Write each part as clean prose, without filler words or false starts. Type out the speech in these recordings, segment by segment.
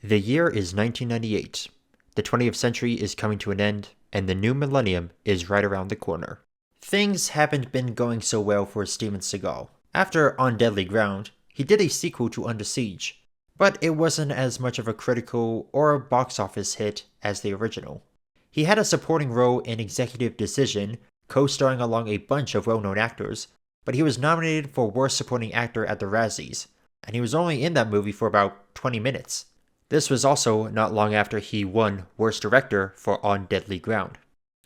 The year is 1998. The 20th century is coming to an end, and the new millennium is right around the corner. Things haven't been going so well for Steven Seagal. After On Deadly Ground, he did a sequel to Under Siege, but it wasn't as much of a critical or box office hit as the original. He had a supporting role in Executive Decision, co-starring along a bunch of well-known actors, but he was nominated for Worst Supporting Actor at the Razzies, and he was only in that movie for about 20 minutes. This was also not long after he won Worst Director for On Deadly Ground.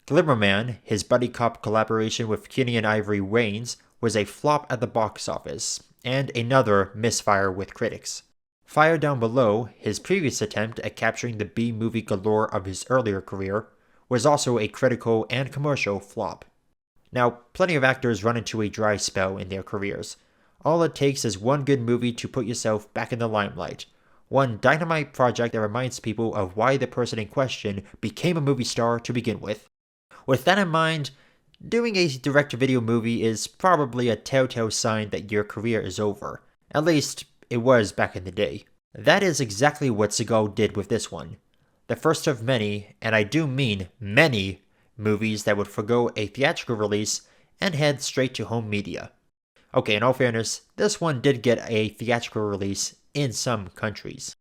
Glimmerman, his buddy cop collaboration with Keanu Ivory Wayans, was a flop at the box office, and another misfire with critics. Fire Down Below, his previous attempt at capturing the B-movie galore of his earlier career, was also a critical and commercial flop. Now, plenty of actors run into a dry spell in their careers. All it takes is one good movie to put yourself back in the limelight. One dynamite project that reminds people of why the person in question became a movie star to begin with. With that in mind, doing a direct-to-video movie is probably a telltale sign that your career is over. At least, it was back in the day. That is exactly what Seagal did with this one. The first of many, and I do mean many, movies that would forgo a theatrical release and head straight to home media. Okay, in all fairness, this one did get a theatrical release in some countries.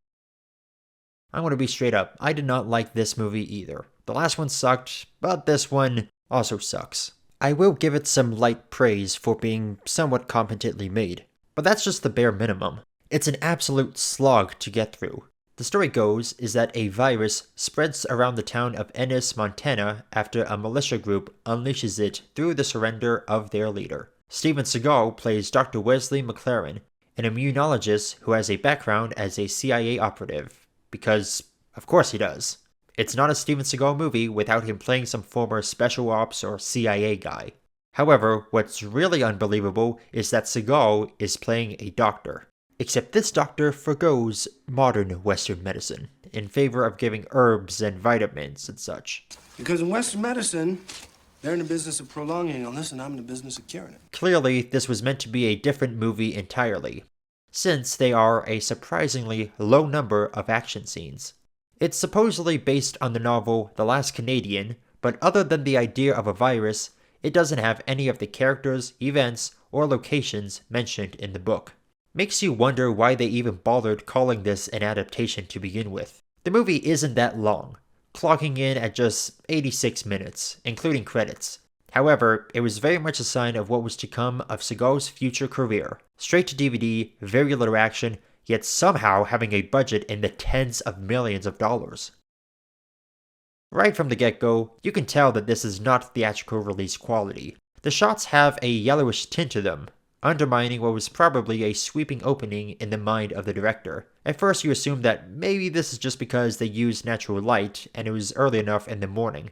I'm going to be straight up, I did not like this movie either. The last one sucked, but this one also sucks. I will give it some light praise for being somewhat competently made, but that's just the bare minimum. It's an absolute slog to get through. The story goes is that a virus spreads around the town of Ennis, Montana after a militia group unleashes it through the surrender of their leader. Steven Seagal plays Dr. Wesley McLaren, an immunologist who has a background as a CIA operative. Because, of course he does. It's not a Steven Seagal movie without him playing some former special ops or CIA guy. However, what's really unbelievable is that Seagal is playing a doctor. Except this doctor forgoes modern Western medicine in favor of giving herbs and vitamins and such. Because in Western medicine, they're in the business of prolonging illness, and I'm in the business of curing it. Clearly, this was meant to be a different movie entirely, since they are a surprisingly low number of action scenes. It's supposedly based on the novel The Last Canadian, but other than the idea of a virus, it doesn't have any of the characters, events, or locations mentioned in the book. Makes you wonder why they even bothered calling this an adaptation to begin with. The movie isn't that long, clocking in at just 86 minutes, including credits. However, it was very much a sign of what was to come of Seagal's future career. Straight to DVD, very little action, yet somehow having a budget in the tens of millions of dollars. Right from the get-go, you can tell that this is not theatrical release quality. The shots have a yellowish tint to them, undermining what was probably a sweeping opening in the mind of the director. At first you assume that maybe this is just because they used natural light and it was early enough in the morning.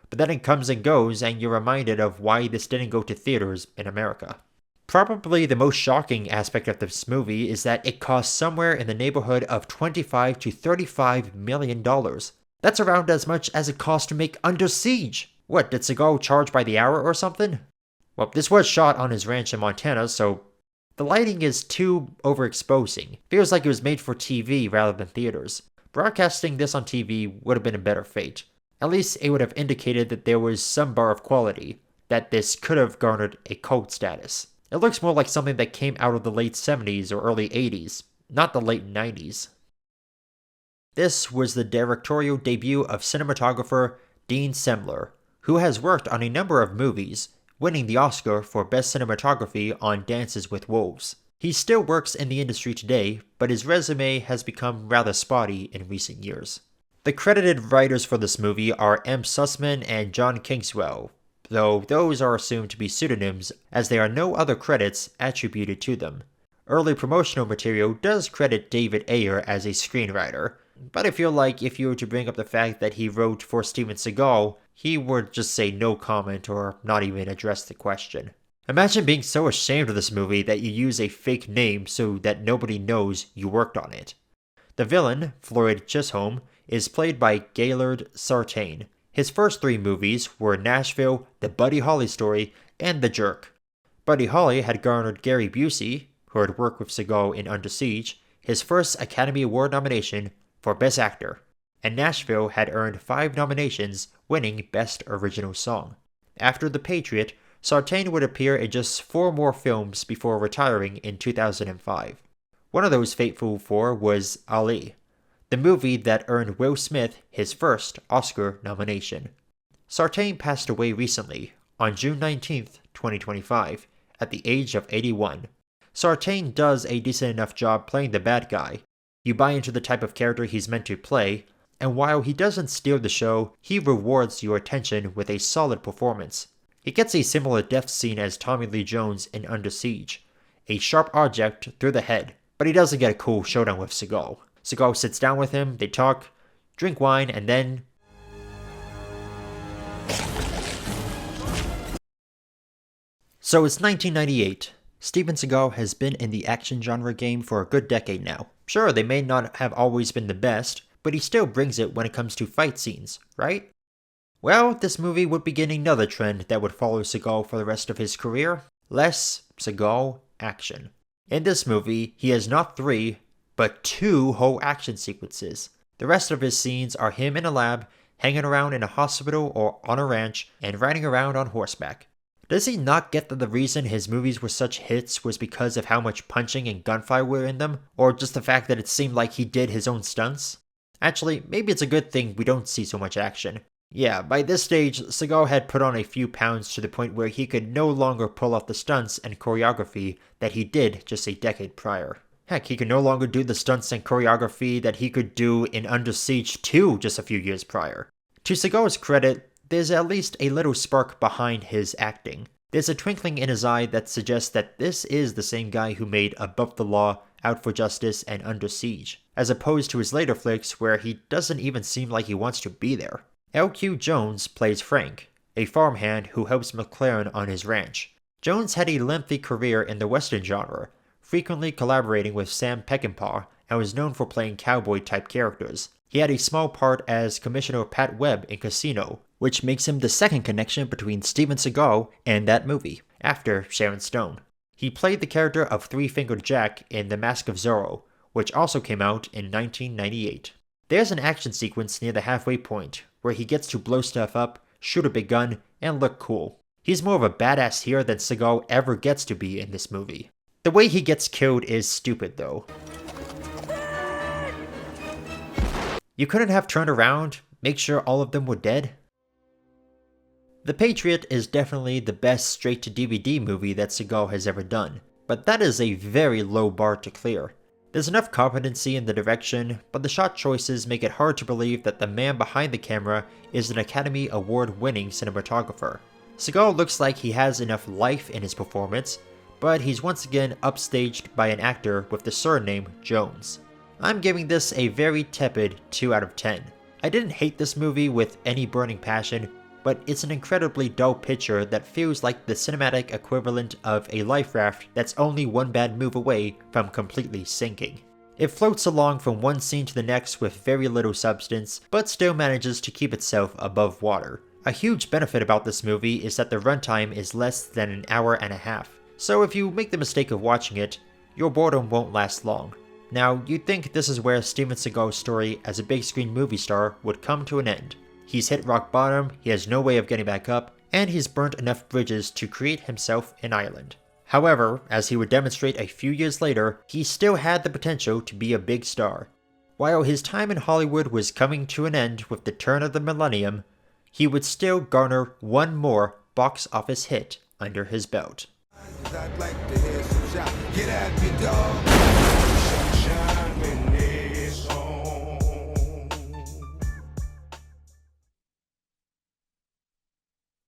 But then it comes and goes and you're reminded of why this didn't go to theaters in America. Probably the most shocking aspect of this movie is that it cost somewhere in the neighborhood of $25 to $35 million. That's around as much as it cost to make Under Siege. What, did Seagal charge by the hour or something? Well, this was shot on his ranch in Montana, so the lighting is too overexposing. Feels like it was made for TV rather than theaters. Broadcasting this on TV would have been a better fate. At least it would have indicated that there was some bar of quality, that this could have garnered a cult status. It looks more like something that came out of the late 70s or early 80s, not the late 90s. This was the directorial debut of cinematographer Dean Semler, who has worked on a number of movies, winning the Oscar for Best Cinematography on Dances with Wolves. He still works in the industry today, but his resume has become rather spotty in recent years. The credited writers for this movie are M. Sussman and John Kingswell, though those are assumed to be pseudonyms as there are no other credits attributed to them. Early promotional material does credit David Ayer as a screenwriter, but I feel like if you were to bring up the fact that he wrote for Steven Seagal, he would just say no comment or not even address the question. Imagine being so ashamed of this movie that you use a fake name so that nobody knows you worked on it. The villain, Floyd Chisholm, is played by Gaylord Sartain. His first three movies were Nashville, The Buddy Holly Story, and The Jerk. Buddy Holly had garnered Gary Busey, who had worked with Seagal in Under Siege, his first Academy Award nomination for Best Actor, and Nashville had earned 5 nominations, winning Best Original Song. After The Patriot, Sartain would appear in just 4 more films before retiring in 2005. One of those fateful 4 was Ali, the movie that earned Will Smith his first Oscar nomination. Sartain passed away recently, on June 19, 2025, at the age of 81. Sartain does a decent enough job playing the bad guy. You buy into the type of character he's meant to play, and while he doesn't steal the show, he rewards your attention with a solid performance. He gets a similar death scene as Tommy Lee Jones in Under Siege, a sharp object through the head, but he doesn't get a cool showdown with Seagal. Seagal sits down with him, they talk, drink wine, and then... So it's 1998. Steven Seagal has been in the action genre game for a good decade now. Sure, they may not have always been the best, but he still brings it when it comes to fight scenes, right? Well, this movie would begin another trend that would follow Seagal for the rest of his career. Less Seagal action. In this movie, he has not 3, but 2 whole action sequences. The rest of his scenes are him in a lab, hanging around in a hospital or on a ranch, and riding around on horseback. Does he not get that the reason his movies were such hits was because of how much punching and gunfire were in them, or just the fact that it seemed like he did his own stunts? Actually, maybe it's a good thing we don't see so much action. Yeah, by this stage, Seagal had put on a few pounds to the point where he could no longer pull off the stunts and choreography that he did just a decade prior. Heck, he could no longer do the stunts and choreography that he could do in Under Siege 2 just a few years prior. To Seagal's credit, there's at least a little spark behind his acting. There's a twinkling in his eye that suggests that this is the same guy who made Above the Law, Out for Justice, and Under Siege, as opposed to his later flicks where he doesn't even seem like he wants to be there. L.Q. Jones plays Frank, a farmhand who helps McLaren on his ranch. Jones had a lengthy career in the Western genre, frequently collaborating with Sam Peckinpah, and was known for playing cowboy-type characters. He had a small part as Commissioner Pat Webb in Casino, which makes him the second connection between Steven Seagal and that movie, after Sharon Stone. He played the character of Three-Fingered Jack in The Mask of Zorro, which also came out in 1998. There's an action sequence near the halfway point, where he gets to blow stuff up, shoot a big gun, and look cool. He's more of a badass here than Seagal ever gets to be in this movie. The way he gets killed is stupid though. You couldn't have turned around, make sure all of them were dead? The Patriot is definitely the best straight-to-DVD movie that Seagal has ever done, but that is a very low bar to clear. There's enough competency in the direction, but the shot choices make it hard to believe that the man behind the camera is an Academy Award-winning cinematographer. Seagal looks like he has enough life in his performance, but he's once again upstaged by an actor with the surname Jones. I'm giving this a very tepid 2 out of 10. I didn't hate this movie with any burning passion, but it's an incredibly dull picture that feels like the cinematic equivalent of a life raft that's only one bad move away from completely sinking. It floats along from one scene to the next with very little substance, but still manages to keep itself above water. A huge benefit about this movie is that the runtime is less than an hour and a half, so if you make the mistake of watching it, your boredom won't last long. Now, you'd think this is where Steven Seagal's story as a big screen movie star would come to an end. He's hit rock bottom, he has no way of getting back up, and he's burnt enough bridges to create himself an island. However, as he would demonstrate a few years later, he still had the potential to be a big star. While his time in Hollywood was coming to an end with the turn of the millennium, he would still garner one more box office hit under his belt. I'd like to hear some shot. Get at me, dog.